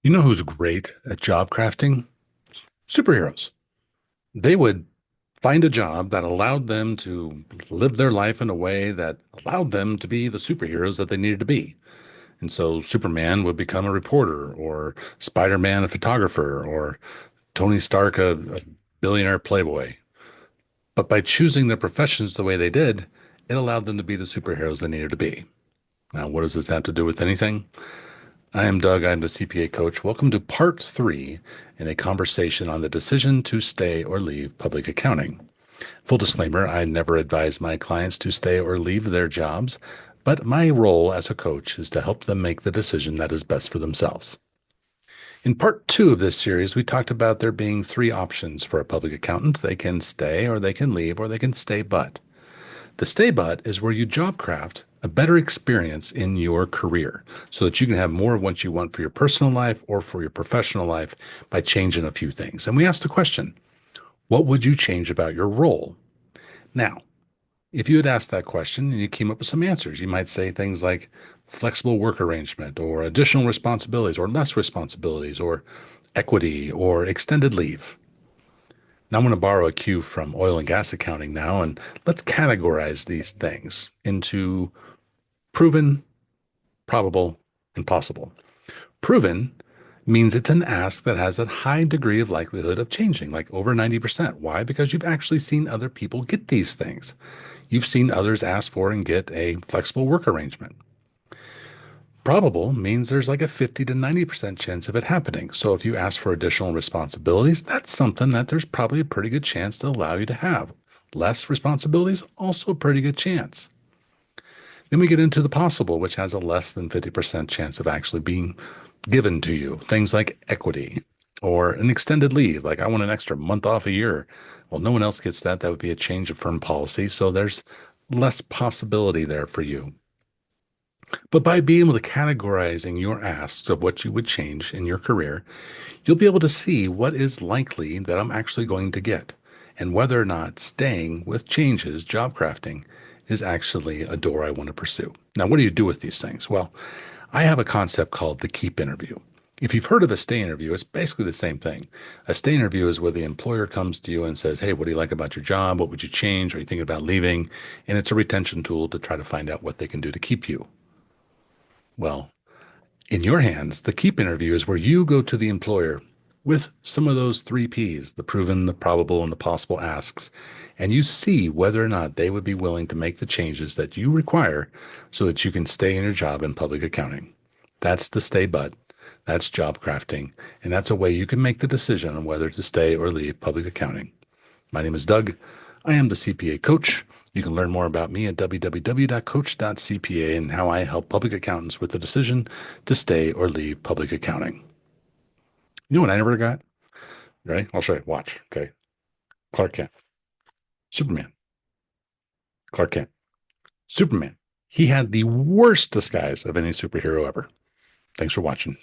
You know who's great at job crafting? Superheroes. They would find a job that allowed them to live their life in a way that allowed them to be the superheroes that they needed to be. And so Superman would become a reporter, or Spider-Man a photographer, or Tony Stark a billionaire playboy. But by choosing their professions the way they did, it allowed them to be the superheroes they needed to be. Now, what does this have to do with anything? I am Doug. I'm the CPA coach. Welcome to part three in a conversation on the decision to stay or leave public accounting. Full disclaimer, I never advise my clients to stay or leave their jobs, but my role as a coach is to help them make the decision that is best for themselves. In part two of this series, we talked about there being three options for a public accountant. They can stay, or they can leave, or they can stay but. The stay but is where you job craft a better experience in your career so that you can have more of what you want for your personal life or for your professional life by changing a few things. And we asked the question, what would you change about your role? Now, if you had asked that question and you came up with some answers, you might say things like flexible work arrangement or additional responsibilities or less responsibilities or equity or extended leave. Now I'm going to borrow a cue from oil and gas accounting now, and let's categorize these things into proven, probable, and possible. Proven means it's an ask that has a high degree of likelihood of changing, like over 90%. Why? Because you've actually seen other people get these things. You've seen others ask for and get a flexible work arrangement. Probable means there's like a 50 to 90% chance of it happening. So if you ask for additional responsibilities, that's something that there's probably a pretty good chance to allow you to have. Less responsibilities, also a pretty good chance. Then we get into the possible, which has a less than 50% chance of actually being given to you. Things like equity or an extended leave, like I want an extra month off a year. Well, no one else gets that. That would be a change of firm policy. So there's less possibility there for you. But by being able to categorizing your asks of what you would change in your career, you'll be able to see what is likely that I'm actually going to get and whether or not staying with changes, job crafting, is actually a door I want to pursue. Now, what do you do with these things? Well, I have a concept called the keep interview. If you've heard of a stay interview, it's basically the same thing. A stay interview is where the employer comes to you and says, hey, what do you like about your job? What would you change? Are you thinking about leaving? And it's a retention tool to try to find out what they can do to keep you. Well, in your hands, the keep interview is where you go to the employer with some of those three P's, the proven, the probable, and the possible asks, and you see whether or not they would be willing to make the changes that you require so that you can stay in your job in public accounting. That's the stay but. That's job crafting, and that's a way you can make the decision on whether to stay or leave public accounting. My name is Doug. I am the CPA coach. You can learn more about me at www.coach.cpa and how I help public accountants with the decision to stay or leave public accounting. You know what I never got? Ready? I'll show you. Watch. Okay. Clark Kent. Superman. Clark Kent. Superman. He had the worst disguise of any superhero ever. Thanks for watching.